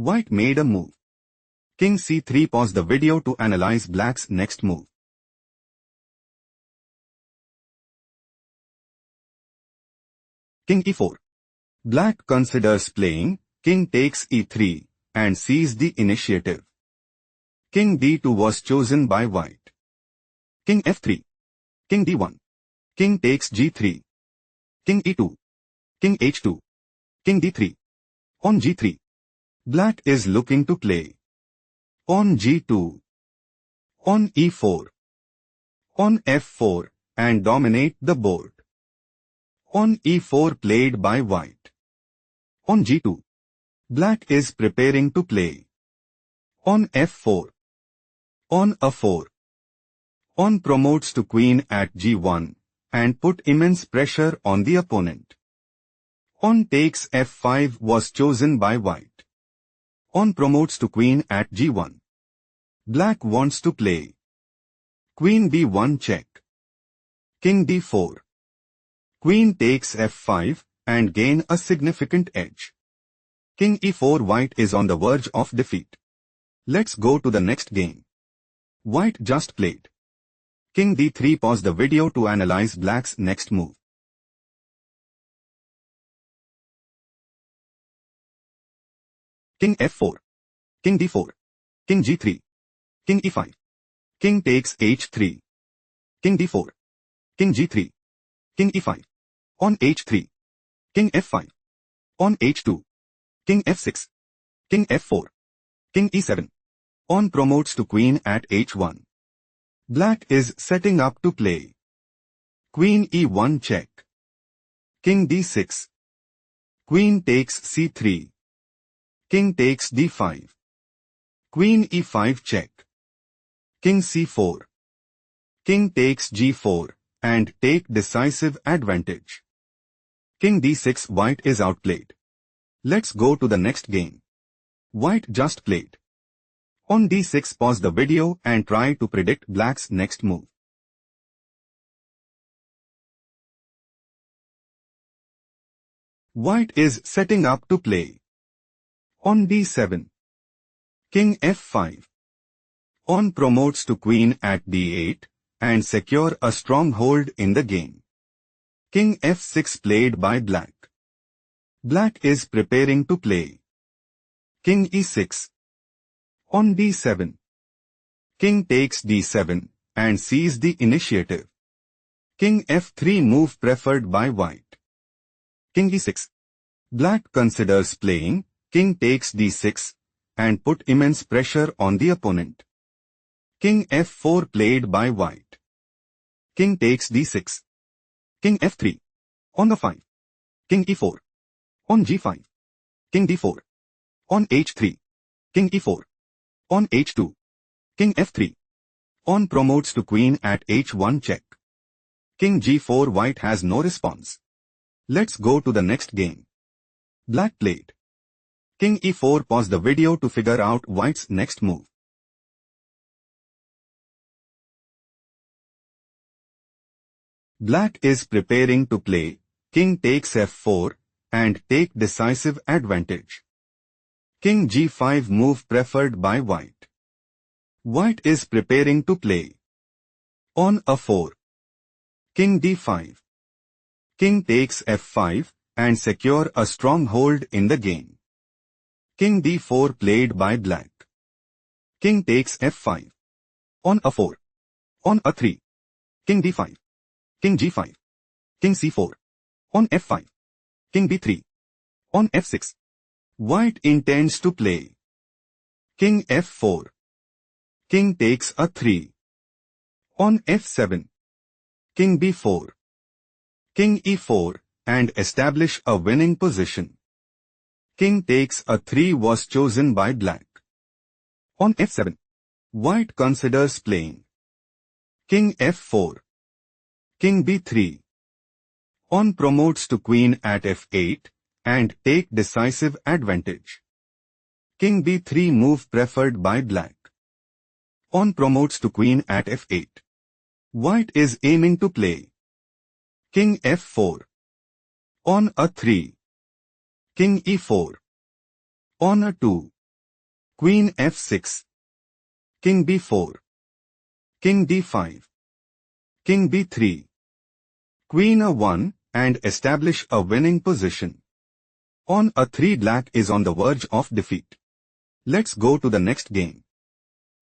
White made a move. King c3. Pause the video to analyze black's next move. King e4. Black considers playing, king takes e3, and seizes the initiative. King d2 was chosen by white. King f3. King d1. King takes g3. King e2. King h2. King d3. On g3. Black is looking to play. On g2. On e4. On f4, and dominate the board. On e4 played by white. On g2. Black is preparing to play. On f4. On a4. On promotes to queen at g1, and put immense pressure on the opponent. On takes f5 was chosen by white. On promotes to queen at g1. Black wants to play. Queen b1 check. King d4. Queen takes f5, and gain a significant edge. King e4. White is on the verge of defeat. Let's go to the next game. White just played. King d3. Pause the video to analyze black's next move. King f4. King d4. King g3. King e5. King takes h3. King d4. King g3. King e5. On h3. King f5. On h2. King f6. King f4. King e7. On promotes to queen at h1. Black is setting up to play. Queen e1 check. King d6. Queen takes c3. King takes d5. Queen e5 check. King c4. King takes g4, and take decisive advantage. King d6. White is outplayed. Let's go to the next game. White just played. On d6. Pause the video and try to predict black's next move. White is setting up to play. On d7. King f5. On promotes to queen at d8, and secure a stronghold in the game. King f6 played by black. Black is preparing to play. King e6. On d7. King takes d7, and seizes the initiative. King f3 move preferred by white. King e6. Black considers playing, king takes d6, and put immense pressure on the opponent. King f4 played by white. King takes d6. King f3. On the 5. King e4. On g5. King d4. On h3. King e4. On h2. King f3. On promotes to queen at h1 check. King g4. White has no response. Let's go to the next game. Black played. King e4. Pause the video to figure out white's next move. Black is preparing to play, king takes f4, and take decisive advantage. King g5 move preferred by white. White is preparing to play. On a4. King d5. King takes f5, and secure a stronghold in the game. King d4 played by black. King takes f5. On a4. On a3. King d5. King g5. King c4. On f5. King b3. On f6. White intends to play. King f4. King takes a3. On f7. King b4. King e4, and establish a winning position. King takes a3 was chosen by black. On f7. White considers playing. King f4. King b3. On promotes to queen at f8, and take decisive advantage. King b3 move preferred by black. On promotes to queen at f8. White is aiming to play. King f4. On a3. King e4. On a2. Queen f6. King b4. King d5. King b3. Queen a1 and establish a winning position. Pawn a3 black is on the verge of defeat. Let's go to the next game.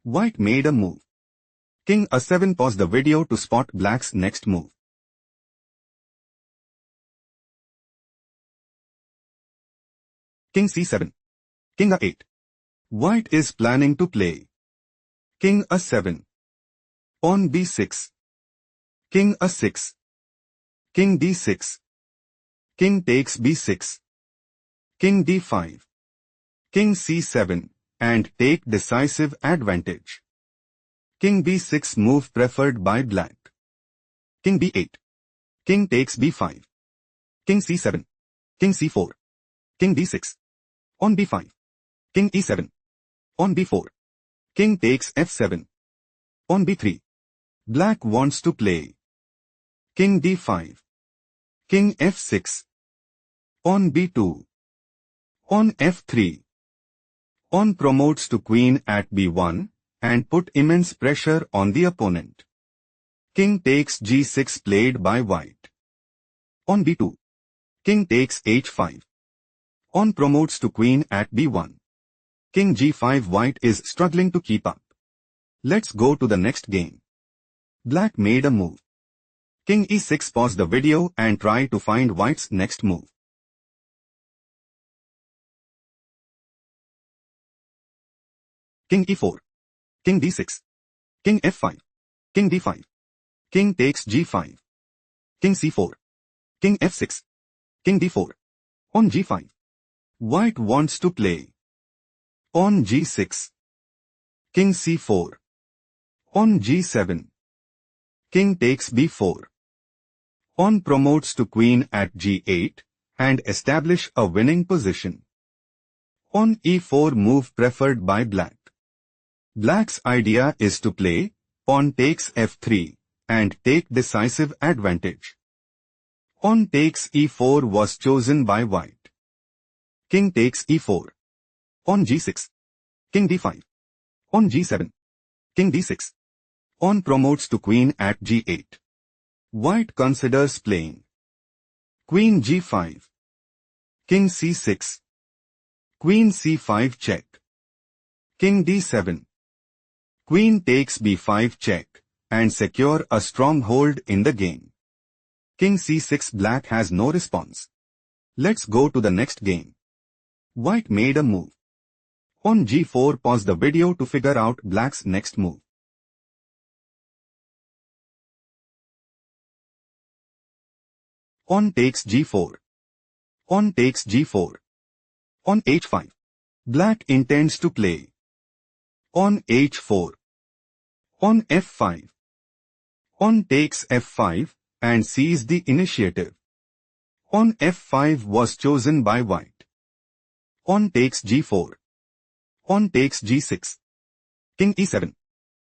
White made a move. King a7. Pause the video to spot black's next move. King c7. King a8. White is planning to play. King a7. Pawn b6. King a6. King d6. King takes b6. King d5. King c7 and take decisive advantage. King b6 move preferred by black. King b8. King takes b5. King c7. King c4. King d6. Pawn b5. King e7. Pawn b4. King takes f7. Pawn b3. Black wants to play. King d5. King f6. Pawn b2. Pawn f3. Pawn promotes to queen at b1 and put immense pressure on the opponent. King takes g6 played by white. Pawn b2. King takes h5. Pawn promotes to queen at b1. King g5. White is struggling to keep up. Let's go to the next game. Black made a move. King e6. Pause the video and try to find white's next move. King e4. King d6. King f5. King d5. King takes g5. King c4. King f6. King d4. Pawn g5. White wants to play. Pawn g6. King c4. Pawn g7. King takes b4. Pawn promotes to queen at g8 and establish a winning position. Pawn e4 move preferred by black. Black's idea is to play pawn takes f3 and take decisive advantage. Pawn takes e4 was chosen by white. King takes e4. Pawn g6. King d5. Pawn g7. King d6. Pawn promotes to queen at g8. White considers playing. Queen g5. King c6. Queen c5 check. King d7. Queen takes b5 check and secure a strong hold in the game. King c6. Black has no response. Let's go to the next game. White made a move. Pawn g4. Pause the video to figure out black's next move. Pawn takes g4. Pawn takes g4. Pawn h5. Black intends to play. Pawn h4. Pawn f5. Pawn takes f5 and seize the initiative. Pawn f5 was chosen by white. Pawn takes g4. Pawn takes g6. King e7.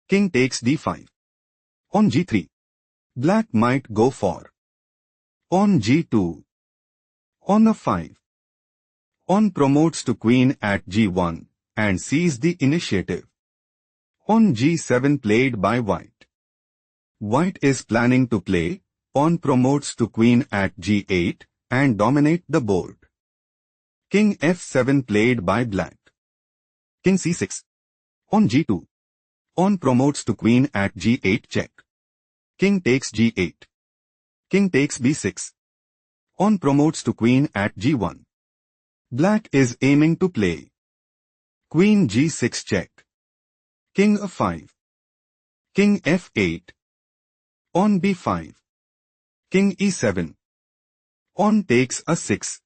King takes d5. Pawn g3. Black might go for. Pawn g2. Pawn a5. Pawn promotes to queen at g1 and seize the initiative. Pawn g7 played by white. White is planning to play pawn promotes to queen at g8 and dominate the board. King f7 played by black. King c6. Pawn g2. Pawn promotes to queen at g8 check. King takes g8. King takes b6. Pawn promotes to queen at g1. Black is aiming to play. Queen g6 check. King a5. King f8. Pawn b5. King e7. Pawn takes a6.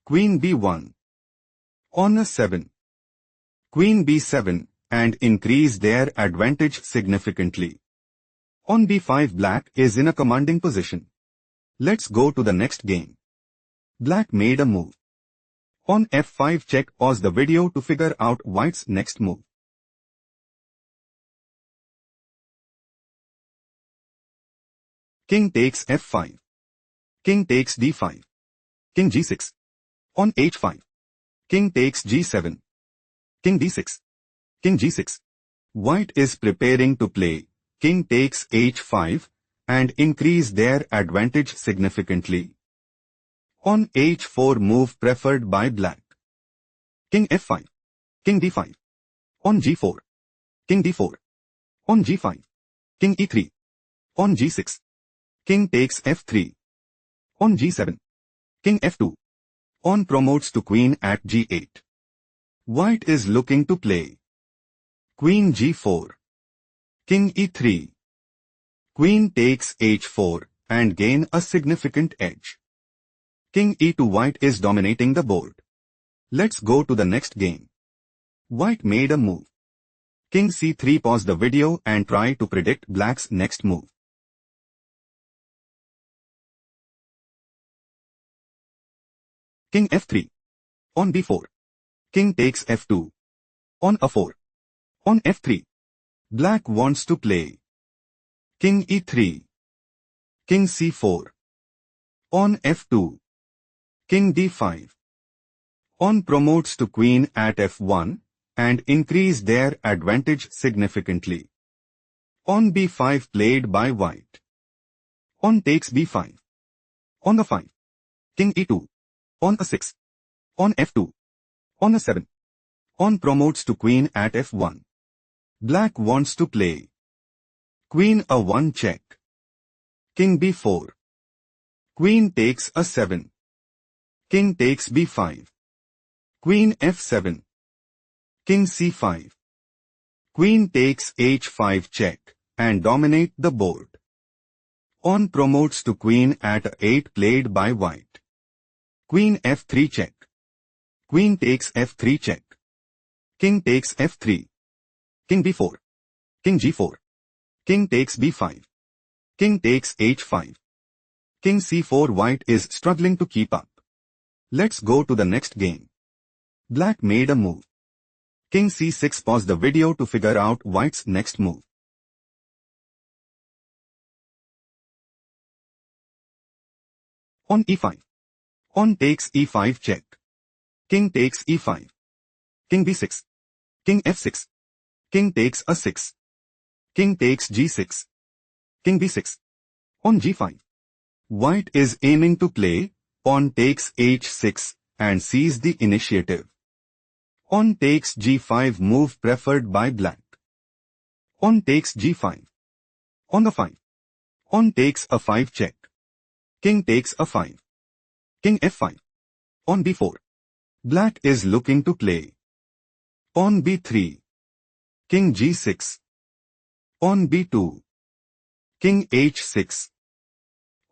Queen b1. Pawn a7. Queen b7 and increase their advantage significantly. Pawn b5. Black is in a commanding position. Let's go to the next game. Black made a move. Pawn f5 check. Pause the video to figure out white's next move. King takes f5. King takes d5. King g6. Pawn h5. King takes g7. King d6. King g6. White is preparing to play king takes h5 and increase their advantage significantly. On h4 move preferred by black. King f5. King d5. On g4. King d4. On g5. King e3. On g6. King takes f3. On g7. King f2. On promotes to queen at g8. White is looking to play queen g4. King e3. Queen takes h4 and gain a significant edge. King e2. White is dominating the board. Let's go to the next game. White made a move. King c3. Pause the video and try to predict black's next move. King f3. On b4. King takes f2. On a4. On f3. Black wants to play king e3. King c4. On f2. King d5. On promotes to queen at f1 and increase their advantage significantly. On b5 played by white. On takes b5. On a5. King e2. On a6. On f2. On a7. On promotes to queen at f1. Black wants to play queen a1 check. King b4. Queen takes a7. King takes b5. Queen f7. King c5. Queen takes h5 check and dominate the board. On promotes to queen at a8 played by white. Queen f3 check. Queen takes f3 check. King takes f3. King b4. King g4. King takes b5. King takes h5. King c4. White is struggling to keep up. Let's go to the next game. Black made a move. King c6. Pause the video to figure out white's next move. On e5. On takes e5 check. King takes e5. King b6. King f6. King takes a6. King takes g6. King b6. On g5. White is aiming to play pawn takes h6 and seize the initiative. On takes g5 move preferred by black. On takes g5. On a5. On takes a5 check. King takes a5. King f5. On b4. Black is looking to play pawn b3. King g6. On b2. King h6.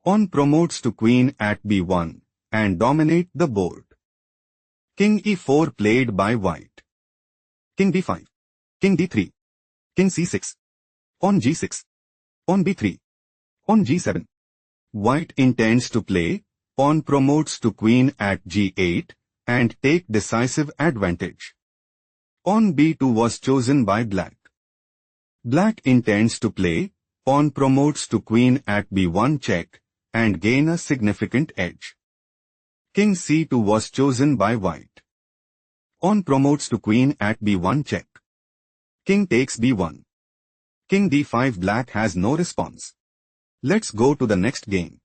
On promotes to queen at b1 and dominate the board. King e4 played by white. King b5. King d3. King c6. On g6. On b3. On g7. White intends to play pawn promotes to queen at g8 and take decisive advantage. Pawn b2 was chosen by black. Black intends to play pawn promotes to queen at b1 check and gain a significant edge. King c2 was chosen by white. Pawn promotes to queen at b1 check. King takes b1. King d5. Black has no response. Let's go to the next game.